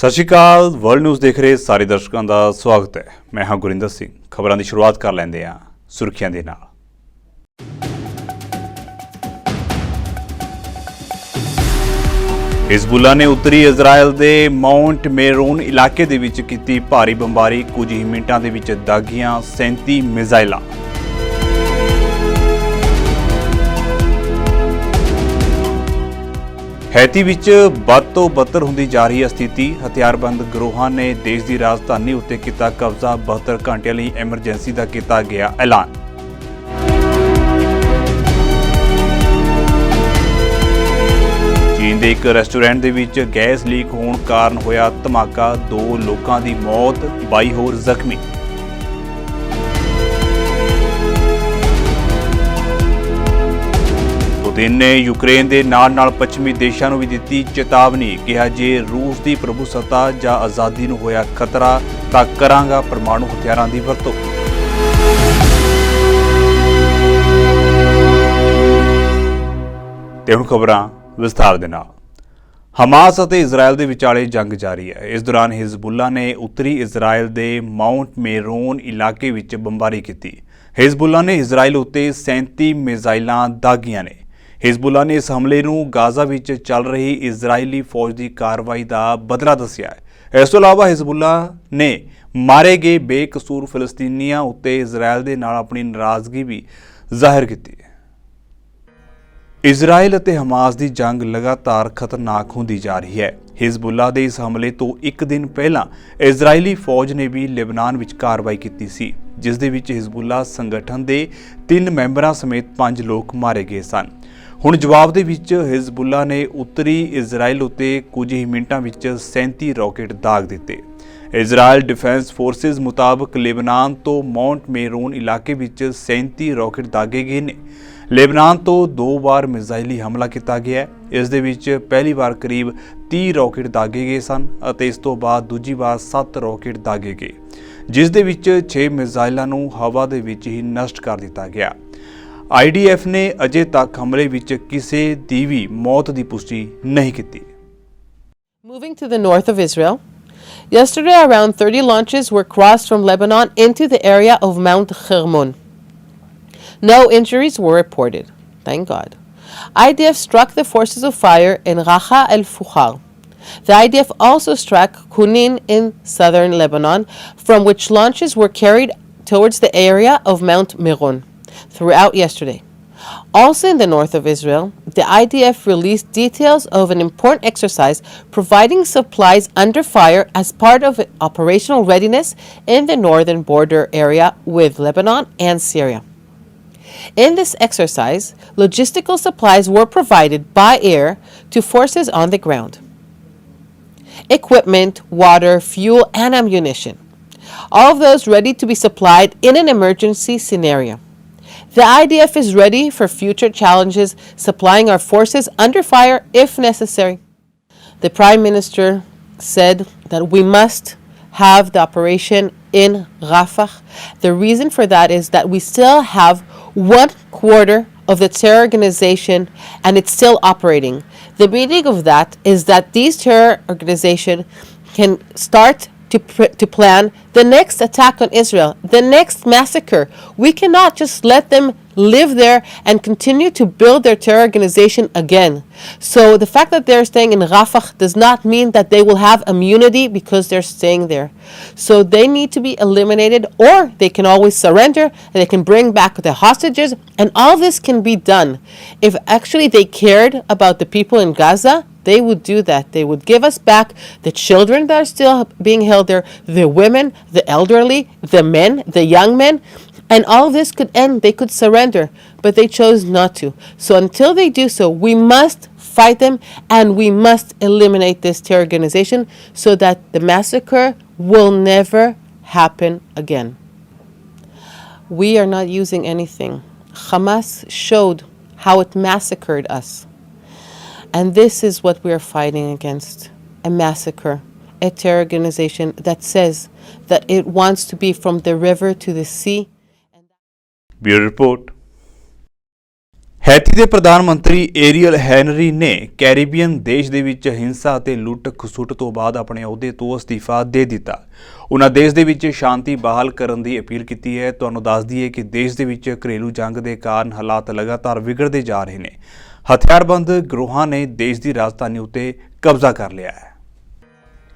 ਸਤਿ ਸ਼੍ਰੀ ਅਕਾਲ world news ਦੇਖ ਰਹੇ ਸਾਰੇ ਦਰਸ਼ਕਾਂ ਦਾ ਸਵਾਗਤ ਹੈ। ਮੈਂ ਹਾਂ ਗੁਰਿੰਦਰ ਸਿੰਘ। ਖਬਰਾਂ ਦੀ ਸ਼ੁਰੂਆਤ ਕਰ ਲੈਂਦੇ ਹਾਂ ਸੁਰਖੀਆਂ ਦੇ ਨਾਲ। ਹਿਜ਼ਬੁੱਲਾ ਨੇ ਉੱਤਰੀ ਇਜ਼ਰਾਈਲ ਦੇ ਮਾਊਂਟ ਮੇਰੋਨ ਇਲਾਕੇ ਦੇ ਵਿੱਚ ਕੀਤੀ ਭਾਰੀ ਬੰਬਾਰੀ। ਕੁਝ ਹੀ ਮਿੰਟਾਂ ਦੇ ਵਿੱਚ ਦਾਗੀਆਂ 37 ਮਿਜ਼ਾਈਲਾਂ। ਹੈਤੀ ਵਿੱਚ ਵੱਧ ਤੋਂ ਬੱਤਰ ਹੁੰਦੀ ਜਾ ਰਹੀ ਹੈ ਸਥਿਤੀ। ਹਥਿਆਰਬੰਦ ਗਰੋਹਾਂ ਨੇ ਦੇਸ਼ ਦੀ ਰਾਜਧਾਨੀ ਉੱਤੇ ਕੀਤਾ ਕਬਜ਼ਾ। 72 ਘੰਟਿਆਂ ਲਈ ਐਮਰਜੈਂਸੀ ਦਾ ਕੀਤਾ ਗਿਆ ਐਲਾਨ। ਚੀਨ ਦੇ ਇੱਕ ਰੈਸਟੋਰੈਂਟ ਦੇ ਵਿੱਚ ਗੈਸ ਲੀਕ ਹੋਣ ਕਾਰਨ ਹੋਇਆ ਧਮਾਕਾ। 2 ਲੋਕਾਂ ਦੀ ਮੌਤ, 22 ਹੋਰ ਜ਼ਖਮੀ। ਪੁਤਿਨ ਨੇ ਯੂਕਰੇਨ ਦੇ ਨਾਲ ਪੱਛਮੀ ਦੇਸ਼ਾਂ ਨੂੰ ਵੀ ਦਿੱਤੀ ਚੇਤਾਵਨੀ। ਕਿਹਾ ਜੇ ਰੂਸ ਦੀ ਪ੍ਰਭੂਸੱਤਾ ਜਾਂ ਆਜ਼ਾਦੀ ਨੂੰ ਹੋਇਆ ਖਤਰਾ ਤਾਂ ਕਰਾਂਗਾ ਪਰਮਾਣੂ ਹਥਿਆਰਾਂ ਦੀ ਵਰਤੋਂ। ਤੇ ਹੁਣ ਖਬਰਾਂ ਵਿਸਥਾਰ ਦੇ ਨਾਲ। ਹਮਾਸ ਅਤੇ ਇਜ਼ਰਾਈਲ ਦੇ ਵਿਚਾਲੇ ਜੰਗ ਜਾਰੀ ਹੈ। ਇਸ ਦੌਰਾਨ ਹਿਜ਼ਬੁੱਲਾ ਨੇ ਉੱਤਰੀ ਇਜ਼ਰਾਈਲ ਦੇ ਮਾਊਂਟ ਮੇਰੋਨ ਇਲਾਕੇ ਵਿੱਚ ਬੰਬਾਰੀ ਕੀਤੀ। ਹਿਜ਼ਬੁੱਲਾ ਨੇ ਇਜ਼ਰਾਈਲ ਉੱਤੇ 37 ਮਿਜ਼ਾਈਲਾਂ ਦਾਗੀਆਂ ਨੇ। ਹਿਜ਼ਬੁੱਲਾ ਨੇ ਇਸ ਹਮਲੇ ਨੂੰ ਗਾਜ਼ਾ ਵਿੱਚ ਚੱਲ ਰਹੀ ਇਜ਼ਰਾਈਲੀ ਫੌਜ ਦੀ ਕਾਰਵਾਈ ਦਾ ਬਦਲਾ ਦੱਸਿਆ ਹੈ। ਇਸ ਤੋਂ ਇਲਾਵਾ ਹਿਜ਼ਬੁੱਲਾ ਨੇ ਮਾਰੇ ਗਏ ਬੇਕਸੂਰ ਫਿਲਸਤੀਨੀਆਂ ਉੱਤੇ ਇਜ਼ਰਾਈਲ ਦੇ ਨਾਲ ਆਪਣੀ ਨਾਰਾਜ਼ਗੀ ਵੀ ਜ਼ਾਹਿਰ ਕੀਤੀ ਹੈ। ਇਜ਼ਰਾਈਲ ਅਤੇ ਹਮਾਸ ਦੀ ਜੰਗ ਲਗਾਤਾਰ ਖਤਰਨਾਕ ਹੁੰਦੀ ਜਾ ਰਹੀ ਹੈ। ਹਿਜ਼ਬੁੱਲਾ ਦੇ ਇਸ ਹਮਲੇ ਤੋਂ ਇੱਕ ਦਿਨ ਪਹਿਲਾਂ ਇਜ਼ਰਾਈਲੀ ਫੌਜ ਨੇ ਵੀ ਲੈਬਨਾਨ ਵਿੱਚ ਕਾਰਵਾਈ ਕੀਤੀ ਸੀ, ਜਿਸ ਦੇ ਵਿੱਚ ਹਿਜ਼ਬੁੱਲਾ ਸੰਗਠਨ ਦੇ 3 ਮੈਂਬਰਾਂ ਸਮੇਤ 5 ਲੋਕ ਮਾਰੇ ਗਏ ਸਨ। ਹੁਣ ਜਵਾਬ ਦੇ ਵਿੱਚ ਹਿਜ਼ਬੁੱਲਾ ਨੇ ਉੱਤਰੀ ਇਜ਼ਰਾਈਲ ਉੱਤੇ ਕੁਝ ਹੀ ਮਿੰਟਾਂ ਵਿੱਚ 37 ਰਾਕੇਟ ਦਾਗ ਦਿੱਤੇ। ਇਜ਼ਰਾਈਲ ਡਿਫੈਂਸ ਫੋਰਸਿਸ ਮੁਤਾਬਕ ਲੈਬਨਾਨ ਤੋਂ ਮਾਊਂਟ ਮੇਰੋਨ ਇਲਾਕੇ ਵਿੱਚ 37 ਰਾਕੇਟ ਦਾਗੇ ਗਏ ਨੇ। ਲੈਬਨਾਨ ਤੋਂ 2 ਵਾਰ ਮਿਜ਼ਾਈਲੀ ਹਮਲਾ ਕੀਤਾ ਗਿਆ ਹੈ। ਇਸ ਦੇ ਵਿੱਚ ਪਹਿਲੀ ਵਾਰ ਕਰੀਬ 30 ਰਾਕੇਟ ਦਾਗੇ ਗਏ ਸਨ ਅਤੇ ਇਸ ਤੋਂ ਬਾਅਦ ਦੂਜੀ ਵਾਰ 7 ਰਾਕੇਟ ਦਾਗੇ ਗਏ, ਜਿਸ ਦੇ ਵਿੱਚ 6 ਮਿਜ਼ਾਈਲਾਂ ਨੂੰ ਹਵਾ ਦੇ ਵਿੱਚ ਹੀ ਨਸ਼ਟ ਕਰ ਦਿੱਤਾ ਗਿਆ। IDF ਨੇ ਅਜੇ ਤੱਕ ਹਮਲੇ ਵਿੱਚ ਕਿਸੇ ਦੀ ਵੀ ਮੌਤ ਦੀ ਪੁਸ਼ਟੀ ਨਹੀਂ ਕੀਤੀ। Moving to the north of Israel, yesterday around 30 launches were crossed from Lebanon into the area of Mount Hermon. No injuries were reported, thank God. IDF struck the forces of fire in Racha el-Fukhar. The IDF also struck Kunin in southern Lebanon, from which launches were carried towards the area of Mount Meron throughout yesterday. Also in the north of Israel, the IDF released details of an important exercise providing supplies under fire as part of operational readiness in the northern border area with Lebanon and Syria. In this exercise, logistical supplies were provided by air to forces on the ground. Equipment, water, fuel, and ammunition. All of those ready to be supplied in an emergency scenario. The IDF is ready for future challenges, supplying our forces under fire if necessary. The Prime Minister said that we must have the operation in Rafah. The reason for that is that we still have 1/4 of the terror organization and it's still operating. The meaning of that is that these terror organizations can start to plan the next attack on Israel, the next massacre. We cannot just let them live there and continue to build their terror organization again. So the fact that they're staying in Rafah does not mean that they will have immunity because they're staying there. So they need to be eliminated, or they can always surrender and they can bring back the hostages, and all this can be done. If actually they cared about the people in Gaza, they would do that. They would give us back the children that are still being held there, the women, the elderly, the men, the young men, and all this could end. They could surrender, but they chose not to. So until they do so, we must fight them and we must eliminate this terror organization so that the massacre will never happen again. We are not using anything. Hamas showed how it massacred us. And this is what we are fighting against, a massacre, a terror organization that says that it wants to be from the river to the sea. Bureau Report। Haiti ਦੇ ਪ੍ਰਧਾਨ ਮੰਤਰੀ Ariel Henry ਨੇ Caribbean ਦੇਸ਼ ਦੇ ਵਿੱਚ ਹਿੰਸਾ ਅਤੇ ਲੁੱਟ ਖਸੁੱਟ ਤੋਂ ਬਾਅਦ ਆਪਣੇ ਅਹੁਦੇ ਤੋਂ ਅਸਤੀਫਾ ਦੇ ਦਿੱਤਾ। ਉਹਨਾਂ ਦੇਸ਼ ਦੇ ਵਿੱਚ ਸ਼ਾਂਤੀ ਬਹਾਲ ਕਰਨ ਦੀ ਅਪੀਲ ਕੀਤੀ ਹੈ। ਤੁਹਾਨੂੰ ਦੱਸ ਦਈਏ ਕਿ ਦੇਸ਼ ਦੇ ਵਿੱਚ ਘਰੇਲੂ ਜੰਗ ਦੇ ਕਾਰਨ ਹਾਲਾਤ ਲਗਾਤਾਰ ਵਿਗੜਦੇ ਜਾ ਰਹੇ ਨੇ। ਹਥਿਆਰਬੰਦ ਗਰੋਹਾਂ ਨੇ ਦੇਸ਼ ਦੀ ਰਾਜਧਾਨੀ ਉੱਤੇ ਕਬਜ਼ਾ ਕਰ ਲਿਆ ਹੈ।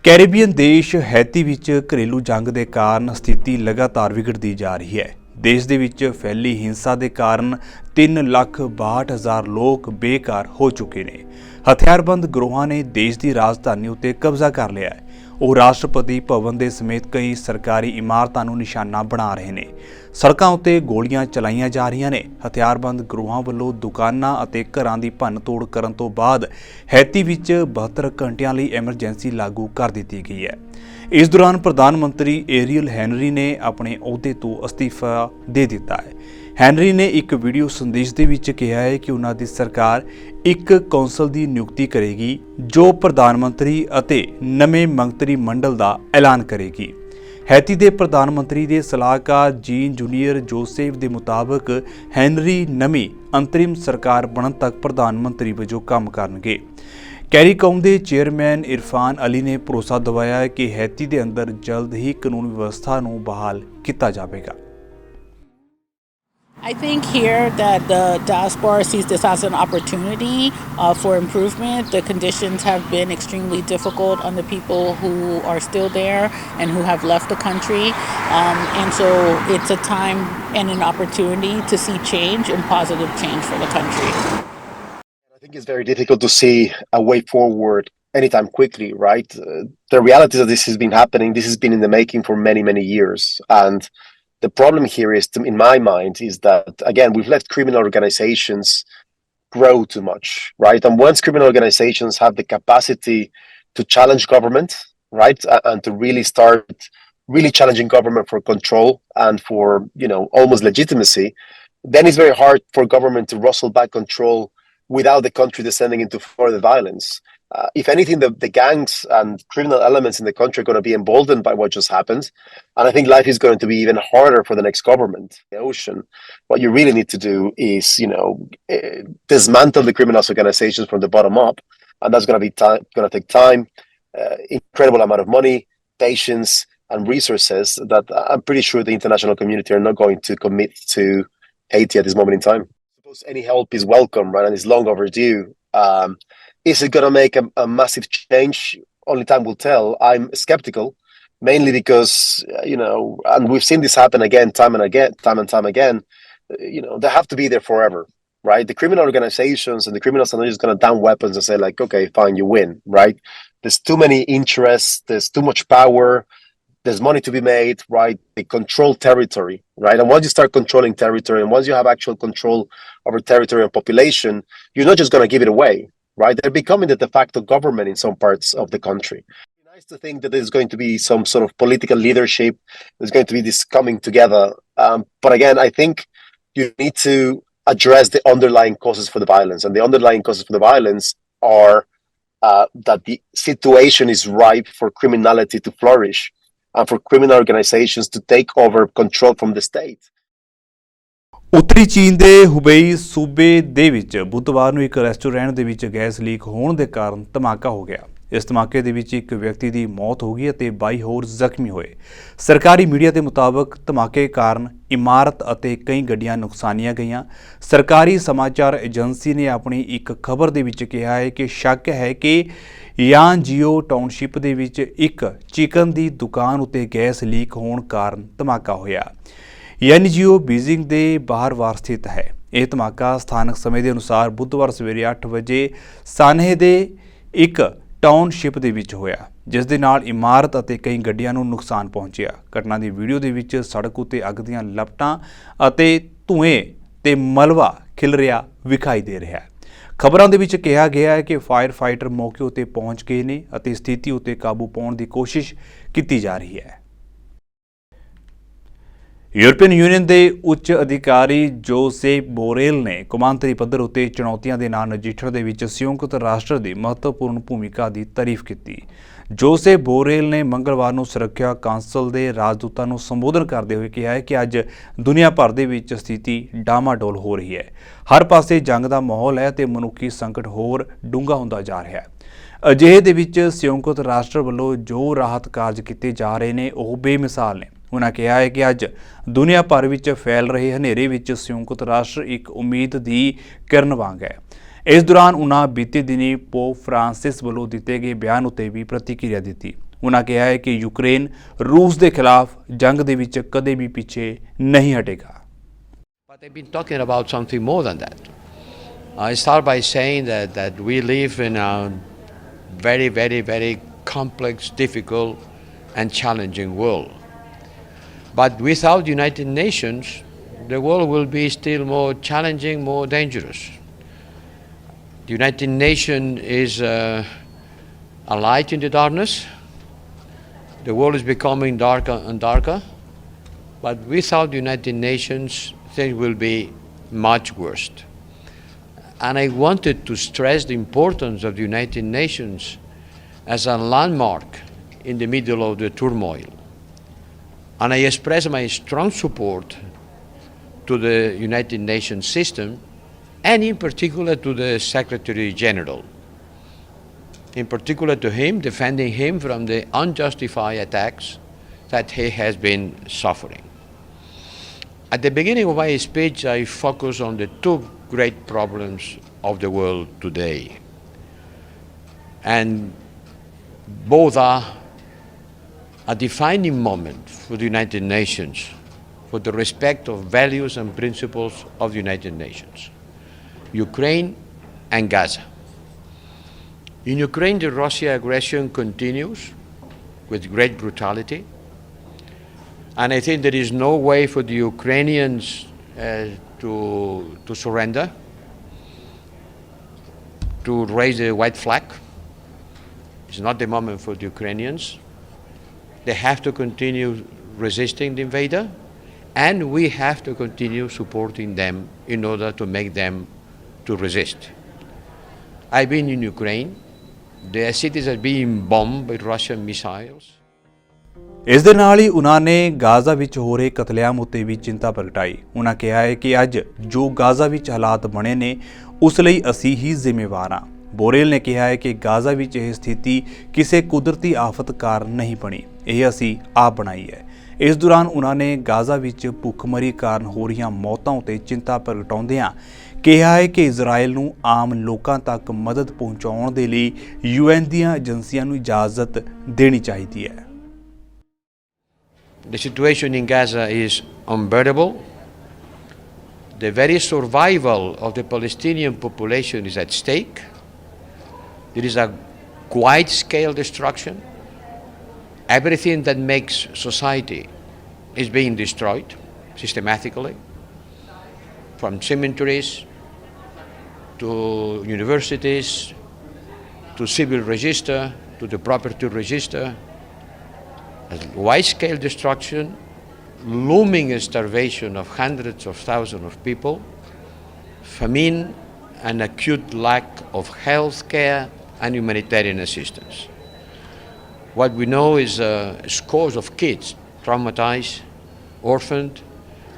ਕੈਰੀਬੀਅਨ ਦੇਸ਼ ਹੈਤੀ ਵਿੱਚ ਘਰੇਲੂ ਜੰਗ ਦੇ ਕਾਰਨ ਸਥਿਤੀ ਲਗਾਤਾਰ ਵਿਗੜਦੀ ਜਾ ਰਹੀ ਹੈ। ਦੇਸ਼ ਦੇ ਵਿੱਚ ਫੈਲੀ ਹਿੰਸਾ ਦੇ ਕਾਰਨ 3,62,000 ਲੋਕ ਬੇਘਰ ਹੋ ਚੁੱਕੇ ਨੇ। ਹਥਿਆਰਬੰਦ ਗਰੋਹਾਂ ਨੇ ਦੇਸ਼ ਦੀ ਰਾਜਧਾਨੀ ਉੱਤੇ ਕਬਜ਼ਾ ਕਰ ਲਿਆ ਹੈ। ਉਹ ਰਾਸ਼ਟਰਪਤੀ ਭਵਨ ਦੇ ਸਮੇਤ ਕਈ ਸਰਕਾਰੀ ਇਮਾਰਤਾਂ ਨੂੰ ਨਿਸ਼ਾਨਾ ਬਣਾ ਰਹੇ ਨੇ। ਸੜਕਾਂ ਉੱਤੇ ਗੋਲੀਆਂ ਚਲਾਈਆਂ ਜਾ ਰਹੀਆਂ ਨੇ। ਹਥਿਆਰਬੰਦ ਗਰੋਹਾਂ ਵੱਲੋਂ ਦੁਕਾਨਾਂ ਅਤੇ ਘਰਾਂ ਦੀ ਭੰਨ-ਤੋੜ ਕਰਨ ਤੋਂ ਬਾਅਦ ਹੈਤੀ ਵਿੱਚ 72 ਘੰਟਿਆਂ ਲਈ ਐਮਰਜੈਂਸੀ ਲਾਗੂ ਕਰ ਦਿੱਤੀ ਗਈ ਹੈ। ਇਸ ਦੌਰਾਨ ਪ੍ਰਧਾਨ ਮੰਤਰੀ ਏਰੀਅਲ ਹੈਨਰੀ ਨੇ ਆਪਣੇ ਅਹੁਦੇ ਤੋਂ ਅਸਤੀਫਾ ਦੇ ਦਿੱਤਾ ਹੈ। ਹੈਨਰੀ ਨੇ ਇੱਕ ਵੀਡੀਓ ਸੰਦੇਸ਼ ਦੇ ਵਿੱਚ ਕਿਹਾ ਹੈ ਕਿ ਉਹਨਾਂ ਦੀ ਸਰਕਾਰ ਇੱਕ ਕੌਂਸਲ ਦੀ ਨਿਯੁਕਤੀ ਕਰੇਗੀ ਜੋ ਪ੍ਰਧਾਨ ਮੰਤਰੀ ਅਤੇ ਨਵੇਂ ਮੰਤਰੀ ਮੰਡਲ ਦਾ ਐਲਾਨ ਕਰੇਗੀ। ਹੈਤੀ ਦੇ ਪ੍ਰਧਾਨ ਮੰਤਰੀ ਦੇ ਸਲਾਹਕਾਰ ਜੀਨ ਜੂਨੀਅਰ ਜੋਸੇਫ ਦੇ ਮੁਤਾਬਕ ਹੈਨਰੀ ਨਵੀਂ ਅੰਤਰਿਮ ਸਰਕਾਰ ਬਣਨ ਤੱਕ ਪ੍ਰਧਾਨ ਮੰਤਰੀ ਵਜੋਂ ਕੰਮ ਕਰਨਗੇ। ਕੈਰੀਕੌਮ ਦੇ ਚੇਅਰਮੈਨ ਇਰਫਾਨ ਅਲੀ ਨੇ ਭਰੋਸਾ ਦਿਵਾਇਆ ਕਿ ਹੈਤੀ ਦੇ ਅੰਦਰ ਜਲਦ ਹੀ ਕਾਨੂੰਨ ਵਿਵਸਥਾ ਨੂੰ ਬਹਾਲ ਕੀਤਾ ਜਾਵੇਗਾ। I think here that the diaspora sees this as an opportunity for improvement. The conditions have been extremely difficult on the people who are still there and who have left the country. And so it's a time and an opportunity to see change and positive change for the country. I think it's very difficult to see a way forward anytime quickly, right? The reality is that this has been happening. This has been in the making for many, many years. And the problem here is, in my mind, is that, again, we've let criminal organizations grow too much, right? And once criminal organizations have the capacity to challenge government, right, and to really start really challenging government for control and for, almost legitimacy, then it's very hard for government to wrestle back control without the country descending into further violence. If anything, the gangs and criminal elements in the country are going to be emboldened by what just happened. And I think life is going to be even harder for the next government. The ocean, what you really need to do is, dismantle the criminal organizations from the bottom up. And that's going to take time, incredible amount of money, patience, and resources that I'm pretty sure the international community are not going to commit to Haiti at this moment in time. I suppose any help is welcome, right? And it's long overdue. Is it going to make a massive change? Only time will tell. I'm skeptical, mainly because, and we've seen this happen again, time and time again, they have to be there forever, right? The criminal organizations and the criminals are not just going to down weapons and say like, okay, fine, you win, right? There's too many interests. There's too much power. There's money to be made, right? They control territory, right? And once you start controlling territory and once you have actual control over territory and population, you're not just going to give it away. Right, they're becoming the de facto government in some parts of the country. It's nice to think that there's going to be some sort of political leadership. There's going to be this coming together. But again, I think you need to address the underlying causes for the violence, and the underlying causes for the violence are that the situation is ripe for criminality to flourish and for criminal organizations to take over control from the state. ਉੱਤਰੀ ਚੀਨ ਦੇ ਹੁਬੇਈ ਸੂਬੇ ਦੇ ਵਿੱਚ ਬੁੱਧਵਾਰ ਨੂੰ ਇੱਕ restaurant ਦੇ ਵਿੱਚ ਗੈਸ ਲੀਕ ਹੋਣ ਦੇ ਕਾਰਨ ਧਮਾਕਾ ਹੋ ਗਿਆ। ਇਸ ਧਮਾਕੇ ਦੇ ਵਿੱਚ ਇੱਕ ਵਿਅਕਤੀ ਦੀ ਮੌਤ ਹੋ ਗਈ ਅਤੇ 22 ਹੋਰ ਜ਼ਖਮੀ ਹੋਏ। ਸਰਕਾਰੀ ਮੀਡੀਆ ਦੇ ਮੁਤਾਬਕ ਧਮਾਕੇ ਕਾਰਨ ਇਮਾਰਤ ਅਤੇ ਕਈ ਗੱਡੀਆਂ ਨੁਕਸਾਨੀਆਂ ਗਈਆਂ। ਸਰਕਾਰੀ ਸਮਾਚਾਰ ਏਜੰਸੀ ਨੇ ਆਪਣੀ ਇੱਕ ਖਬਰ ਦੇ ਵਿੱਚ ਕਿਹਾ ਹੈ ਕਿ ਸ਼ੱਕ ਹੈ ਕਿ ਯਾਨਜੀਓ ਟਾਊਨਸ਼ਿਪ ਦੇ ਵਿੱਚ ਇੱਕ ਚਿਕਨ ਦੀ ਦੁਕਾਨ ਉੱਤੇ ਗੈਸ ਲੀਕ ਹੋਣ ਕਾਰਨ ਧਮਾਕਾ ਹੋਇਆ। ਐਨਜੀਓ ਬੀजिंग ਦੇ ਬਾਹਰਵਾਰ ਸਥਿਤ ਹੈ। ਇਹ ਧਮਾਕਾ ਸਥਾਨਕ ਸਮੇਂ ਦੇ ਅਨੁਸਾਰ ਬੁੱਧਵਾਰ ਸਵੇਰੇ 8 ਵਜੇ ਸਾਨਹੇ ਦੇ ਇੱਕ ਟਾਊਨਸ਼ਿਪ ਦੇ ਵਿੱਚ ਹੋਇਆ, ਜਿਸ ਦੇ ਨਾਲ ਇਮਾਰਤ ਅਤੇ ਕਈ ਗੱਡੀਆਂ ਨੂੰ ਨੁਕਸਾਨ ਪਹੁੰਚਿਆ। ਘਟਨਾ ਦੀ ਵੀਡੀਓ ਦੇ ਵਿੱਚ ਸੜਕ ਉੱਤੇ ਅੱਗ ਦੀਆਂ ਲਪਟਾਂ ਅਤੇ ਧੂਏ ਤੇ ਮਲਬਾ ਖਿਲ ਰਿਹਾ ਵਿਖਾਈ ਦੇ ਰਿਹਾ ਹੈ। ਖਬਰਾਂ ਦੇ ਵਿੱਚ ਕਿਹਾ ਗਿਆ ਹੈ ਕਿ ਫਾਇਰ ਫਾਈਟਰ ਮੌਕੇ ਉੱਤੇ ਪਹੁੰਚ ਗਏ ਨੇ ਅਤੇ ਸਥਿਤੀ ਉੱਤੇ ਕਾਬੂ ਪਾਉਣ ਦੀ ਕੋਸ਼ਿਸ਼ ਕੀਤੀ ਜਾ ਰਹੀ ਹੈ। यूरोपियन यूनियन के उच्च अधिकारी जोसेप बोरेल ने कौमांतरी पद्धर उत्ते चुनौतियों के नाल नजिठण दे विच संयुक्त राष्ट्र की महत्वपूर्ण भूमिका की तारीफ की। ਜੋਸੇਫ ਬੋਰੇਲ ਨੇ ਮੰਗਲਵਾਰ ਨੂੰ ਸੁਰੱਖਿਆ ਕਾਉਂਸਲ ਦੇ ਰਾਜਦੂਤਾਂ ਨੂੰ ਸੰਬੋਧਨ ਕਰਦੇ ਹੋਏ ਕਿਹਾ ਹੈ ਕਿ ਅੱਜ ਦੁਨੀਆ ਭਰ ਦੇ ਵਿੱਚ ਸਥਿਤੀ ਡਾਮਾਡੋਲ ਹੋ ਰਹੀ ਹੈ। ਹਰ ਪਾਸੇ ਜੰਗ ਦਾ ਮਾਹੌਲ ਹੈ ਤੇ ਮਨੁੱਖੀ ਸੰਕਟ ਹੋਰ ਡੂੰਘਾ ਹੁੰਦਾ ਜਾ ਰਿਹਾ ਹੈ। ਅਜਿਹੇ ਦੇ ਵਿੱਚ ਸੰਯੁਕਤ ਰਾਸ਼ਟਰ ਵੱਲੋਂ ਜੋ ਰਾਹਤ ਕਾਰਜ ਕੀਤੇ ਜਾ ਰਹੇ ਨੇ ਉਹ ਬੇਮਿਸਾਲ ਨੇ। ਉਨ੍ਹਾਂ ਕਿਹਾ ਹੈ ਕਿ ਅੱਜ ਦੁਨੀਆ ਭਰ ਵਿੱਚ ਫੈਲ ਰਹੇ ਹਨੇਰੇ ਵਿੱਚ ਸੰਯੁਕਤ ਰਾਸ਼ਟਰ ਇੱਕ ਉਮੀਦ ਦੀ ਕਿਰਨ ਵਾਂਗ ਹੈ। ਇਸ ਦੌਰਾਨ ਉਨ੍ਹਾਂ ਬੀਤੇ ਦਿਨੀ ਪੋਪ ਫ੍ਰਾਂਸਿਸ ਵੱਲੋਂ ਦਿੱਤੇ ਗਏ ਬਿਆਨ ਉੱਤੇ ਵੀ ਪ੍ਰਤੀਕਿਰਿਆ ਦਿੱਤੀ। ਉਨ੍ਹਾਂ ਕਿਹਾ ਹੈ ਕਿ ਯੂਕਰੇਨ ਰੂਸ ਦੇ ਖਿਲਾਫ ਜੰਗ ਦੇ ਵਿੱਚ ਕਦੇ ਵੀ ਪਿੱਛੇ ਨਹੀਂ ਹਟੇਗਾ। But they've been talking about something more than that. I start by saying that we live in a very, very, very complex, difficult and challenging world. But without the United Nations, the world will be still more challenging, more dangerous. The United Nations is a light in the darkness. The world is becoming darker and darker. But without the United Nations, things will be much worse. And I wanted to stress the importance of the United Nations as a landmark in the middle of the turmoil. And I express my strong support to the United Nations system, and in particular to the Secretary General. In particular to him, defending him from the unjustified attacks that he has been suffering. At the beginning of my speech, I focus on the two great problems of the world today. And both are a defining moment for the United Nations, for the respect of values and principles of the United Nations. Ukraine and Gaza. In Ukraine, the Russian aggression continues with great brutality. And I think there is no way for the Ukrainians to surrender, to raise the white flag. It's not the moment for the Ukrainians. They have to continue resisting the invader, and we have to continue supporting them in order to make them to resist. I've been in Ukraine. The cities are being bombed by Russian missiles. ਇਸ ਦੇ ਨਾਲ ਹੀ ਉਨ੍ਹਾਂ ਨੇ Gaza ਵਿੱਚ ਹੋ ਰਹੇ ਕਤਲੇਆਮ ਉੱਤੇ ਵੀ ਚਿੰਤਾ ਪ੍ਰਗਟਾਈ। ਉਨ੍ਹਾਂ ਕਿਹਾ ਹੈ ਕਿ ਅੱਜ ਜੋ ਗਾਜ਼ਾ ਵਿੱਚ ਹਾਲਾਤ ਬਣੇ ਨੇ ਉਸ ਲਈ ਅਸੀਂ ਹੀ ਜ਼ਿੰਮੇਵਾਰ ਹਾਂ। ਬੋਰੇਲ ਨੇ ਕਿਹਾ ਹੈ ਕਿ ਗਾਜ਼ਾ ਵਿੱਚ ਇਹ ਸਥਿਤੀ ਕਿਸੇ ਕੁਦਰਤੀ ਆਫਤ ਕਾਰਨ ਨਹੀਂ ਬਣੀ, ਇਹ ਅਸੀਂ ਆਪ ਬਣਾਈ ਹੈ। ਇਸ ਦੌਰਾਨ ਉਨ੍ਹਾਂ ਨੇ ਗਾਜ਼ਾ ਵਿੱਚ ਭੁੱਖਮਰੀ ਕਾਰਨ ਹੋ ਰਹੀਆਂ ਮੌਤਾਂ ਉੱਤੇ ਚਿੰਤਾ ਪ੍ਰਗਟਾਉਂਦਿਆਂ ਕਿਹਾ ਹੈ ਕਿ ਇਜ਼ਰਾਈਲ ਨੂੰ ਆਮ ਲੋਕਾਂ ਤੱਕ ਮਦਦ ਪਹੁੰਚਾਉਣ ਦੇ ਲਈ UN ਦੀਆਂ ਏਜੰਸੀਆਂ ਨੂੰ ਇਜਾਜ਼ਤ ਦੇਣੀ ਚਾਹੀਦੀ ਹੈ। The situation in Gaza is unbearable. The very survival of the Palestinian population is at stake. There is a wide-scale destruction. Everything that makes society is being destroyed systematically, from cemeteries to universities to civil register to the property register. Wide-scale destruction, looming starvation of hundreds of thousands of people, famine, and acute lack of health care and humanitarian assistance. What we know is scores of kids traumatized, orphaned,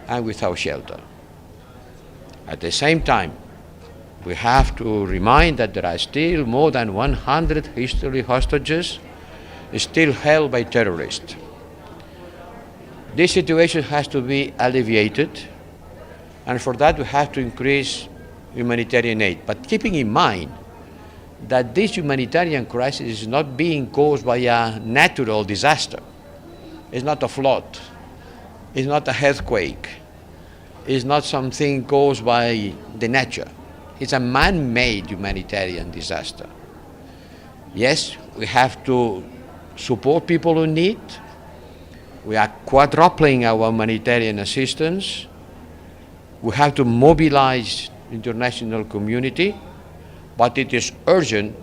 and without shelter. At the same time, we have to remind that there are still more than 100 history hostages still held by terrorists. This situation has to be alleviated, and for that we have to increase humanitarian aid. But keeping in mind that this humanitarian crisis is not being caused by a natural disaster. It's not a flood. It's not a earthquake. It's not something caused by the nature. It's a man-made humanitarian disaster. Yes, we have to support people in need. We are quadrupling our humanitarian assistance. We have to mobilize the international community, but it is urgent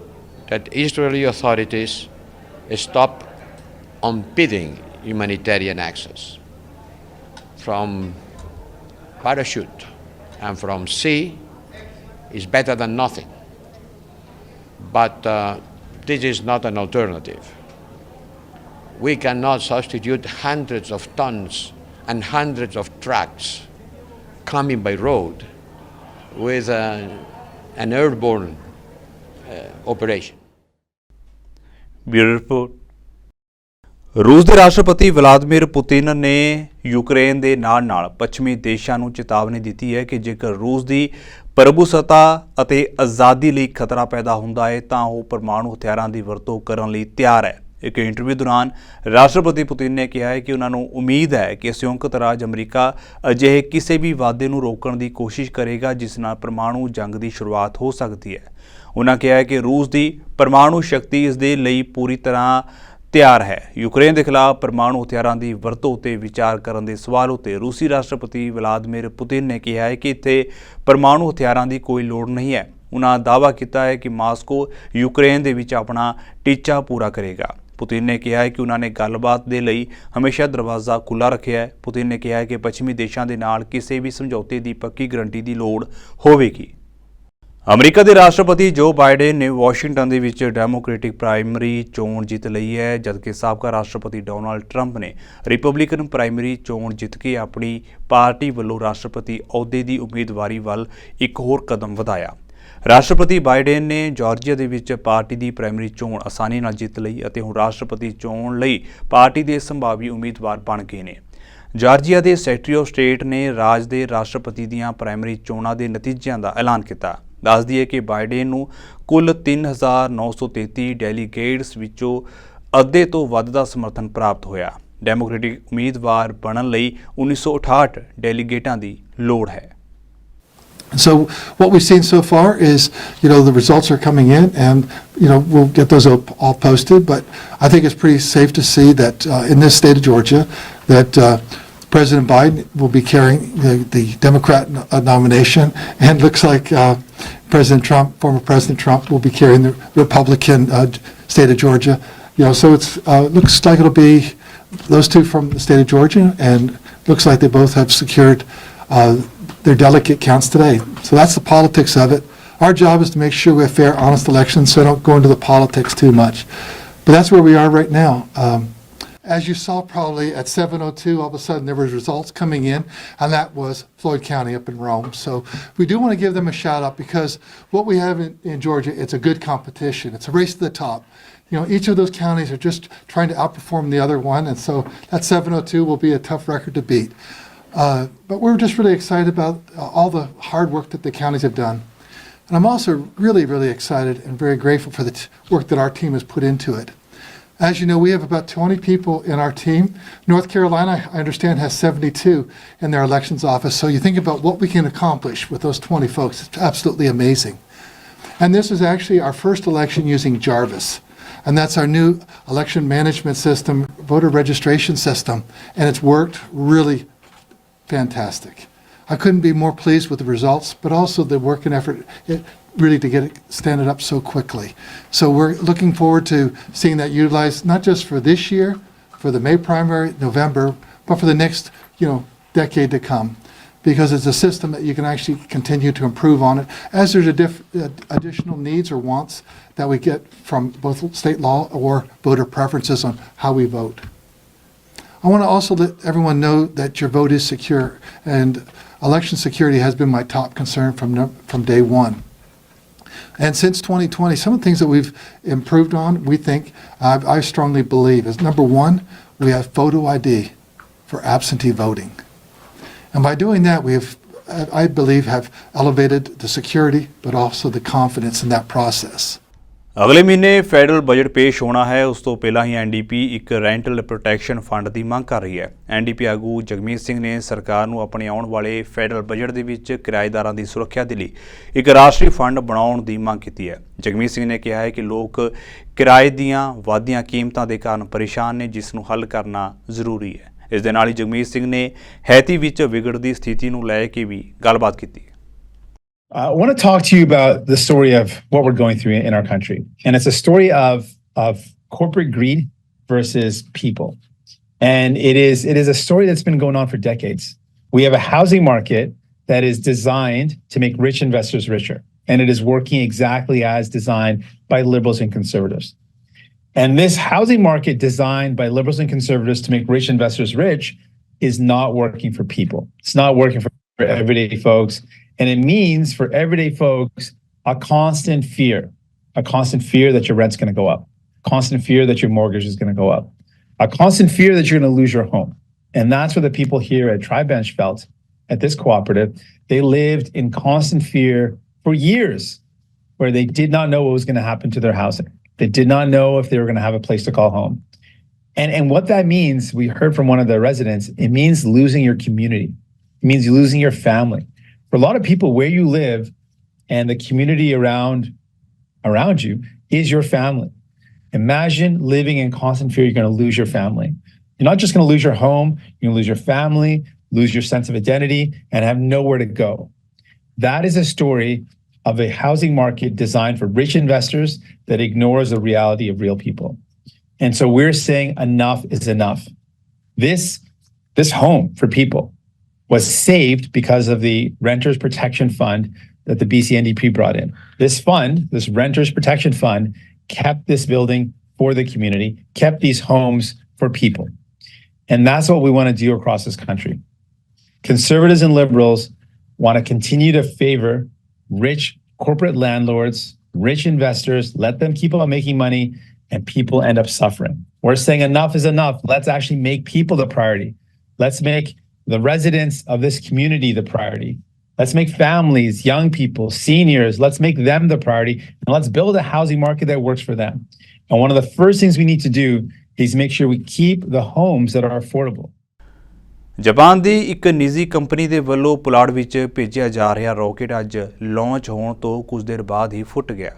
that Israeli authorities stop impeding humanitarian access. From parachute and from sea is better than nothing. But this is not an alternative. we cannot substitute hundreds of tons and hundreds of trucks coming by road with an airborne operation. Bureau report. ਰੂਸ ਦੇ ਰਾਸ਼ਟਰਪਤੀ Vladimir Putin ਨੇ Ukraine ਦੇ ਨਾਲ ਪੱਛਮੀ ਦੇਸ਼ਾਂ ਨੂੰ ਚੇਤਾਵਨੀ ਦਿੱਤੀ ਹੈ ਕਿ ਜੇਕਰ ਰੂਸ ਦੀ ਪ੍ਰਭੂਸੱਤਾ ਅਤੇ ਆਜ਼ਾਦੀ ਲਈ ਖਤਰਾ ਪੈਦਾ ਹੁੰਦਾ ਹੈ ਤਾਂ ਉਹ ਪਰਮਾਣੂ ਹਥਿਆਰਾਂ ਦੀ ਵਰਤੋਂ ਕਰਨ ਲਈ ਤਿਆਰ ਹੈ। ਇੱਕ ਇੰਟਰਵਿਊ ਦੌਰਾਨ ਰਾਸ਼ਟਰਪਤੀ ਪੁਤਿਨ ਨੇ ਕਿਹਾ ਹੈ ਕਿ ਉਹਨਾਂ ਨੂੰ ਉਮੀਦ ਹੈ ਕਿ ਸੰਯੁਕਤ ਰਾਜ ਅਮਰੀਕਾ ਅਜਿਹੇ ਕਿਸੇ ਵੀ ਵਾਅਦੇ ਨੂੰ ਰੋਕਣ ਦੀ ਕੋਸ਼ਿਸ਼ ਕਰੇਗਾ ਜਿਸ ਨਾਲ ਪਰਮਾਣੂ ਜੰਗ ਦੀ ਸ਼ੁਰੂਆਤ ਹੋ ਸਕਦੀ ਹੈ। ਉਹਨਾਂ ਕਿਹਾ ਹੈ ਕਿ ਰੂਸ ਦੀ ਪਰਮਾਣੂ ਸ਼ਕਤੀ ਇਸ ਦੇ ਲਈ ਪੂਰੀ ਤਰ੍ਹਾਂ ਤਿਆਰ ਹੈ। ਯੂਕਰੇਨ ਦੇ ਖਿਲਾਫ ਪਰਮਾਣੂ ਹਥਿਆਰਾਂ ਦੀ ਵਰਤੋਂ ਉੱਤੇ ਵਿਚਾਰ ਕਰਨ ਦੇ ਸਵਾਲ ਉੱਤੇ ਰੂਸੀ ਰਾਸ਼ਟਰਪਤੀ ਵਲਾਦੀਮੀਰ ਪੁਤਿਨ ਨੇ ਕਿਹਾ ਹੈ ਕਿ ਇੱਥੇ ਪਰਮਾਣੂ ਹਥਿਆਰਾਂ ਦੀ ਕੋਈ ਲੋੜ ਨਹੀਂ ਹੈ। ਉਹਨਾਂ ਦਾਅਵਾ ਕੀਤਾ ਹੈ ਕਿ ਮਾਸਕੋ ਯੂਕਰੇਨ ਦੇ ਵਿੱਚ ਆਪਣਾ ਟੀਚਾ ਪੂਰਾ ਕਰੇਗਾ। ਪੁਤਿਨ ਨੇ ਕਿਹਾ ਹੈ ਕਿ ਉਹਨਾਂ ਨੇ ਗੱਲਬਾਤ ਦੇ ਲਈ ਹਮੇਸ਼ਾ ਦਰਵਾਜ਼ਾ ਖੁੱਲ੍ਹਾ ਰੱਖਿਆ ਹੈ। ਪੁਤਿਨ ਨੇ ਕਿਹਾ ਹੈ ਕਿ ਪੱਛਮੀ ਦੇਸ਼ਾਂ ਦੇ ਨਾਲ ਕਿਸੇ ਵੀ ਸਮਝੌਤੇ ਦੀ ਪੱਕੀ ਗਰੰਟੀ ਦੀ ਲੋੜ ਹੋਵੇਗੀ। ਅਮਰੀਕਾ ਦੇ ਰਾਸ਼ਟਰਪਤੀ ਜੋ ਬਾਈਡਨ ਨੇ ਵਾਸ਼ਿੰਗਟਨ ਦੇ ਵਿੱਚ ਡੈਮੋਕ੍ਰੈਟਿਕ ਪ੍ਰਾਇਮਰੀ ਚੋਣ ਜਿੱਤ ਲਈ ਹੈ, ਜਦਕਿ ਸਾਬਕਾ ਰਾਸ਼ਟਰਪਤੀ ਡੋਨਾਲਡ ਟਰੰਪ ਨੇ ਰਿਪਬਲਿਕਨ ਪ੍ਰਾਇਮਰੀ ਚੋਣ ਜਿੱਤ ਕੇ ਆਪਣੀ ਪਾਰਟੀ ਵੱਲੋਂ ਰਾਸ਼ਟਰਪਤੀ ਅਹੁਦੇ ਦੀ ਉਮੀਦਵਾਰੀ ਵੱਲ ਇੱਕ ਹੋਰ ਕਦਮ ਵਧਾਇਆ। ਰਾਸ਼ਟਰਪਤੀ ਬਾਈਡਨ ਨੇ ਜਾਰਜੀਆ ਦੇ ਵਿੱਚ ਪਾਰਟੀ ਦੀ ਪ੍ਰਾਇਮਰੀ ਚੋਣ ਆਸਾਨੀ ਨਾਲ ਜਿੱਤ ਲਈ ਅਤੇ ਹੁਣ ਰਾਸ਼ਟਰਪਤੀ ਚੋਣ ਲਈ ਪਾਰਟੀ ਦੇ ਸੰਭਾਵੀ ਉਮੀਦਵਾਰ ਬਣ ਗਏ ਨੇ। ਜਾਰਜੀਆ ਦੇ ਸੈਕਟਰੀ ਆਫ ਸਟੇਟ ਨੇ ਰਾਜ ਦੇ ਰਾਸ਼ਟਰਪਤੀ ਦੀਆਂ ਪ੍ਰਾਇਮਰੀ ਚੋਣਾਂ ਦੇ ਨਤੀਜਿਆਂ ਦਾ ਐਲਾਨ ਕੀਤਾ। ਦੱਸ ਦਈਏ ਕਿ ਬਾਈਡਨ ਨੂੰ ਕੁੱਲ 3933 ਡੈਲੀਗੇਟਸ ਵਿੱਚੋਂ ਅੱਧੇ ਤੋਂ ਵੱਧ ਦਾ ਸਮਰਥਨ ਪ੍ਰਾਪਤ ਹੋਇਆ। ਡੈਮੋਕ੍ਰੈਟਿਕ ਉਮੀਦਵਾਰ ਬਣਨ ਲਈ 1968 ਡੈਲੀਗੇਟਾਂ ਦੀ ਲੋੜ ਹੈ। So what we've seen so far is, the results are coming in, and we'll get those all posted. But I think it's pretty safe to see that in this state of Georgia, that President Biden will be carrying the Democrat nomination, and looks like former President Trump, will be carrying the Republican state of Georgia. So it's looks like it'll be those two from the state of Georgia, and looks like they both have secured their delegate counts today. So that's the politics of it. Our job is to make sure we have fair, honest elections, so I don't go into the politics too much. But that's where we are right now. As you saw probably at 7:02, all of a sudden there was results coming in, and that was Floyd County up in Rome. So we do want to give them a shout out, because what we have in Georgia, it's a good competition. It's a race to the top. Each of those counties are just trying to outperform the other one, and so that 702 will be a tough record to beat. But we're just really excited about all the hard work that the counties have done. And I'm also really, really excited and very grateful for the work that our team has put into it. As you know, we have about 20 people in our team. North Carolina, I understand, has 72 in their elections office. So you think about what we can accomplish with those 20 folks. It's absolutely amazing. And this is actually our first election using Jarvis. And that's our new election management system, voter registration system. And it's worked really fantastic. I couldn't be more pleased with the results, but also the work and effort really to get it standing up so quickly. So we're looking forward to seeing that utilized not just for this year, for the May primary, November, but for the next decade to come, because it's a system that you can actually continue to improve on it as there's additional needs or wants that we get from both state law or voter preferences on how we vote. I want to also let everyone know that your vote is secure, and election security has been my top concern from day one. And since 2020, some of the things that we've improved on, we think, I strongly believe, is number one, we have photo ID for absentee voting. And by doing that, I believe, have elevated the security, but also the confidence in that process. ਅਗਲੇ ਮਹੀਨੇ federal budget ਪੇਸ਼ ਹੋਣਾ ਹੈ। ਉਸ ਤੋਂ ਪਹਿਲਾਂ ਹੀ NDP ਇੱਕ rental protection fund ਦੀ ਮੰਗ ਕਰ ਰਹੀ ਹੈ। ਐਨਡੀਪੀ ਆਗੂ ਜਗਮੀਤ ਸਿੰਘ ਨੇ ਸਰਕਾਰ ਨੂੰ ਆਪਣੇ ਆਉਣ ਵਾਲੇ ਫੈਡਰਲ ਬਜਟ ਦੇ ਵਿੱਚ ਕਿਰਾਏਦਾਰਾਂ ਦੀ ਸੁਰੱਖਿਆ ਦੇ ਲਈ ਇੱਕ ਰਾਸ਼ਟਰੀ ਫੰਡ ਬਣਾਉਣ ਦੀ ਮੰਗ ਕੀਤੀ ਹੈ। ਜਗਮੀਤ ਸਿੰਘ ਨੇ ਕਿਹਾ ਹੈ ਕਿ ਲੋਕ ਕਿਰਾਏ ਦੀਆਂ ਵਧਦੀਆਂ ਕੀਮਤਾਂ ਦੇ ਕਾਰਨ ਪਰੇਸ਼ਾਨ ਨੇ, ਜਿਸ ਨੂੰ ਹੱਲ ਕਰਨਾ ਜ਼ਰੂਰੀ ਹੈ। ਇਸ ਦੇ ਨਾਲ ਹੀ ਜਗਮੀਤ ਸਿੰਘ ਨੇ ਹੈਤੀ ਵਿੱਚ ਵਿਗੜਦੀ ਸਥਿਤੀ ਨੂੰ ਲੈ ਕੇ ਵੀ ਗੱਲਬਾਤ ਕੀਤੀ। I want to talk to you about the story of what we're going through in our country. And it's a story of corporate greed versus people. And it is a story that's been going on for decades. We have a housing market that is designed to make rich investors richer. And it is working exactly as designed by liberals and conservatives. And this housing market designed by liberals and conservatives to make rich investors rich is not working for people. It's not working for everyday folks. And it means for everyday folks, a constant fear that your rent's going to go up, constant fear that your mortgage is going to go up, a constant fear that you're going to lose your home. And that's what the people here at TriBench felt at this cooperative. They lived in constant fear for years, where they did not know what was going to happen to their housing. They did not know if they were going to have a place to call home. And what that means, we heard from one of the residents, it means losing your community. It means losing your family. For a lot of people, where you live and the community around you is your family. Imagine living in constant fear you're going to lose your family. You're not just going to lose your home, you're going to lose your family, lose your sense of identity, and have nowhere to go. That is a story of a housing market designed for rich investors that ignores the reality of real people. And so we're saying enough is enough. This home for people was saved because of the Renters Protection Fund that the BC NDP brought in. This fund, this Renters Protection Fund, kept this building for the community, kept these homes for people. And that's what we want to do across this country. Conservatives and liberals want to continue to favor rich corporate landlords, rich investors, let them keep on making money, and people end up suffering. We're saying enough is enough. Let's actually make people the priority. Let's make the residents of this community the priority. Let's make families, young people, seniors, let's make them the priority, and let's build a housing market that works for them. And one of the first things we need to do is make sure we keep the homes that are affordable. Japan ਦੀ ਇੱਕ ਨਿੱਜੀ company ਦੇ ਵੱਲੋਂ ਪੁਲਾੜ ਵਿੱਚ ਭੇਜਿਆ ਜਾ ਰਿਹਾ rocket ਅੱਜ ਲਾਂਚ ਹੋਣ ਤੋਂ ਕੁਝ ਦੇਰ ਬਾਅਦ ਹੀ ਫੁੱਟ ਗਿਆ।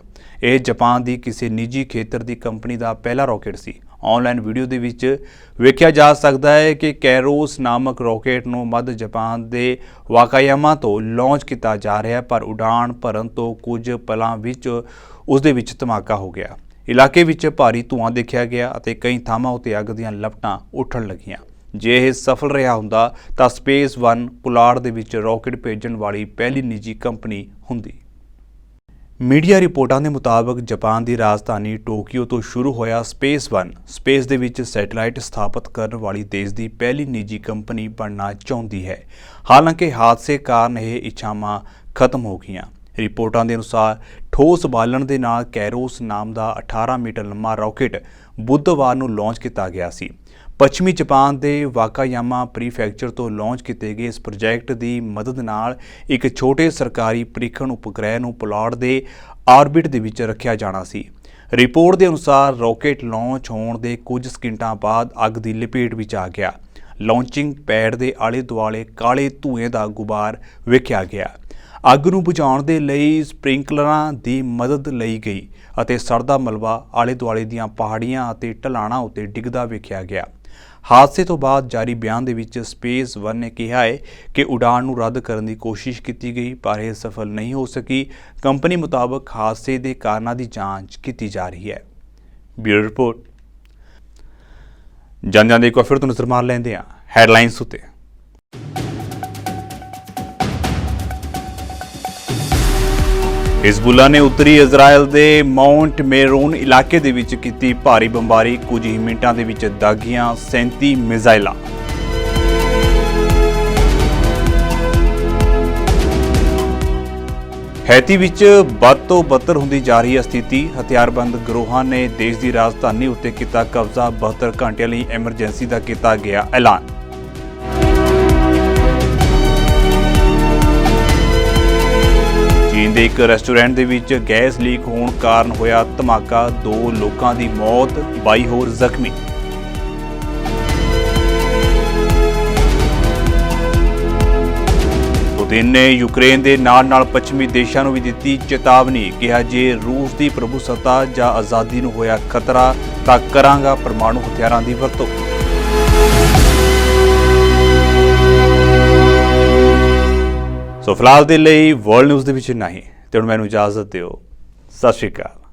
ਇਹ ਜਾਪਾਨ ਦੀ ਕਿਸੇ ਨਿੱਜੀ ਖੇਤਰ ਦੀ ਕੰਪਨੀ ਦਾ ਪਹਿਲਾ ਰਾਕੇਟ ਸੀ। ਆਨਲਾਈਨ ਵੀਡੀਓ ਦੇ ਵਿੱਚ ਵੇਖਿਆ ਜਾ ਸਕਦਾ ਹੈ ਕਿ ਕੈਰੋਸ ਨਾਮਕ ਰਾਕੇਟ ਨੂੰ ਮੱਧ ਜਾਪਾਨ ਦੇ ਵਾਕਾਯਾਮਾ ਤੋਂ ਲਾਂਚ ਕੀਤਾ ਜਾ ਰਿਹਾ, ਪਰ ਉਡਾਣ ਭਰਨ ਤੋਂ ਕੁਝ ਪਲਾਂ ਵਿੱਚ ਉਸ ਦੇ ਵਿੱਚ ਧਮਾਕਾ ਹੋ ਗਿਆ। ਇਲਾਕੇ ਵਿੱਚ ਭਾਰੀ ਧੂਆਂ ਦੇਖਿਆ ਗਿਆ ਅਤੇ ਕਈ ਥਾਵਾਂ ਉੱਤੇ ਅੱਗ ਦੀਆਂ ਲਪਟਾਂ ਉੱਠਣ ਲੱਗੀਆਂ। ਜੇ ਇਹ ਸਫਲ ਰਿਹਾ ਹੁੰਦਾ ਤਾਂ ਸਪੇਸ 1 ਪੁਲਾੜ ਦੇ ਵਿੱਚ ਰਾਕੇਟ ਭੇਜਣ ਵਾਲੀ ਪਹਿਲੀ ਨਿੱਜੀ ਕੰਪਨੀ ਹੁੰਦੀ। ਮੀਡੀਆ ਰਿਪੋਰਟਾਂ ਦੇ ਮੁਤਾਬਕ ਜਾਪਾਨ ਦੀ ਰਾਜਧਾਨੀ ਟੋਕੀਓ ਤੋਂ ਸ਼ੁਰੂ ਹੋਇਆ ਸਪੇਸ 1 ਸਪੇਸ ਦੇ ਵਿੱਚ ਸੈਟੇਲਾਈਟ ਸਥਾਪਿਤ ਕਰਨ ਵਾਲੀ ਦੇਸ਼ ਦੀ ਪਹਿਲੀ ਨਿੱਜੀ ਕੰਪਨੀ ਬਣਨਾ ਚਾਹੁੰਦੀ ਹੈ। ਹਾਲਾਂਕਿ ਹਾਦਸੇ ਕਾਰਨ ਇਹ ਇੱਛਾਵਾਂ ਖਤਮ ਹੋ ਗਈਆਂ। ਰਿਪੋਰਟਾਂ ਦੇ ਅਨੁਸਾਰ ਠੋਸ ਬਾਲਣ ਦੇ ਨਾਲ ਕੈਰੋਸ ਨਾਮ ਦਾ 18 ਮੀਟਰ ਲੰਮਾ ਰਾਕੇਟ ਬੁੱਧਵਾਰ ਨੂੰ ਲਾਂਚ ਕੀਤਾ ਗਿਆ ਸੀ। ਪੱਛਮੀ ਜਾਪਾਨ ਦੇ ਵਾਕਾਯਾਮਾ ਪ੍ਰੀਫੈਕਚਰ ਤੋਂ ਲਾਂਚ ਕੀਤੇ ਗਏ ਇਸ ਪ੍ਰੋਜੈਕਟ ਦੀ ਮਦਦ ਨਾਲ ਇੱਕ ਛੋਟੇ ਸਰਕਾਰੀ ਪ੍ਰੀਖਣ ਉਪਗ੍ਰਹਿ ਨੂੰ ਪੁਲਾੜ ਦੇ ਆਰਬਿਟ ਦੇ ਵਿੱਚ ਰੱਖਿਆ ਜਾਣਾ ਸੀ। ਰਿਪੋਰਟ ਦੇ ਅਨੁਸਾਰ ਰਾਕੇਟ ਲਾਂਚ ਹੋਣ ਦੇ ਕੁਝ ਸਕਿੰਟਾਂ ਬਾਅਦ ਅੱਗ ਦੀ ਲਪੇਟ ਵਿੱਚ ਆ ਗਿਆ। ਲਾਂਚਿੰਗ ਪੈਡ ਦੇ ਆਲੇ ਦੁਆਲੇ ਕਾਲੇ ਧੂਏ ਦਾ ਗੁਬਾਰ ਵੇਖਿਆ ਗਿਆ। ਅੱਗ ਨੂੰ ਬੁਝਾਉਣ ਦੇ ਲਈ ਸਪ੍ਰਿੰਕਲਰਾਂ ਦੀ ਮਦਦ ਲਈ ਗਈ ਅਤੇ ਸੜਦਾ ਮਲਬਾ ਆਲੇ ਦੁਆਲੇ ਦੀਆਂ ਪਹਾੜੀਆਂ ਅਤੇ ਢਲਾਣਾਂ ਉੱਤੇ ਡਿੱਗਦਾ ਵੇਖਿਆ ਗਿਆ। ਹਾਦਸੇ ਤੋਂ ਬਾਅਦ ਜਾਰੀ ਬਿਆਨ ਦੇ ਵਿੱਚ ਸਪੇਸ 1 ਨੇ ਕਿਹਾ ਹੈ ਕਿ ਉਡਾਣ ਨੂੰ ਰੱਦ ਕਰਨ ਦੀ ਕੋਸ਼ਿਸ਼ ਕੀਤੀ ਗਈ, ਪਰ ਇਹ ਸਫਲ ਨਹੀਂ ਹੋ ਸਕੀ। ਕੰਪਨੀ ਮੁਤਾਬਕ ਹਾਦਸੇ ਦੇ ਕਾਰਨਾਂ ਦੀ ਜਾਂਚ ਕੀਤੀ ਜਾ ਰਹੀ ਹੈ। Bureau report. ਜਾਂਦੇ ਇੱਕ ਵਾਰ ਫਿਰ ਤੋਂ ਨਜ਼ਰ ਮਾਰ ਲੈਂਦੇ ਹਾਂ ਹੈਡਲਾਈਨਸ ਉੱਤੇ। ਹਿਜ਼ਬੁੱਲਾ ਨੇ ਉੱਤਰੀ ਇਜ਼ਰਾਈਲ ਦੇ ਮਾਊਂਟ ਮੇਰੋਨ ਇਲਾਕੇ ਦੇ ਵਿੱਚ ਕੀਤੀ ਭਾਰੀ ਬੰਬਾਰੀ, ਕੁਝ ਹੀ ਮਿੰਟਾਂ ਦੇ ਵਿੱਚ ਦਾਗੀਆਂ 37 ਮਿਜ਼ਾਈਲਾਂ। ਹੈਤੀ ਵਿੱਚ ਬਦ ਤੋਂ ਬਦਤਰ ਹੁੰਦੀ ਜਾ ਰਹੀ ਹੈ ਸਥਿਤੀ। ਹਥਿਆਰਬੰਦ ਗਰੋਹਾਂ ਨੇ ਦੇਸ਼ ਦੀ ਰਾਜਧਾਨੀ ਉੱਤੇ ਕੀਤਾ ਕਬਜ਼ਾ, 72 ਘੰਟਿਆਂ ਲਈ ਐਮਰਜੈਂਸੀ ਦਾ ਕੀਤਾ ਗਿਆ ਐਲਾਨ। ਚੀਨ ਦੇ ਇੱਕ ਰੈਸਟੋਰੈਂਟ ਦੇ ਵਿੱਚ ਗੈਸ ਲੀਕ ਹੋਣ ਕਾਰਨ ਹੋਇਆ ਧਮਾਕਾ, 2 ਲੋਕਾਂ ਦੀ ਮੌਤ, 22 ਹੋਰ ਜ਼ਖਮੀ। ਪੁਤਿਨ ਨੇ ਯੂਕਰੇਨ ਦੇ ਨਾਲ ਪੱਛਮੀ ਦੇਸ਼ਾਂ ਨੂੰ ਵੀ ਦਿੱਤੀ ਚੇਤਾਵਨੀ, ਕਿਹਾ ਜੇ ਰੂਸ ਦੀ ਪ੍ਰਭੂਸੱਤਾ ਜਾਂ ਆਜ਼ਾਦੀ ਨੂੰ ਹੋਇਆ ਖਤਰਾ ਤਾਂ ਕਰਾਂਗਾ ਪਰਮਾਣੂ ਹਥਿਆਰਾਂ ਦੀ ਵਰਤੋਂ। ਸੋ ਫਿਲਹਾਲ ਦੇ ਲਈ ਵਰਲਡ ਨਿਊਜ਼ ਦੇ ਵਿੱਚ ਨਹੀਂ ਤੇ ਹੁਣ ਮੈਨੂੰ ਇਜਾਜ਼ਤ ਦਿਓ। ਸਤਿ ਸ਼੍ਰੀ ਅਕਾਲ।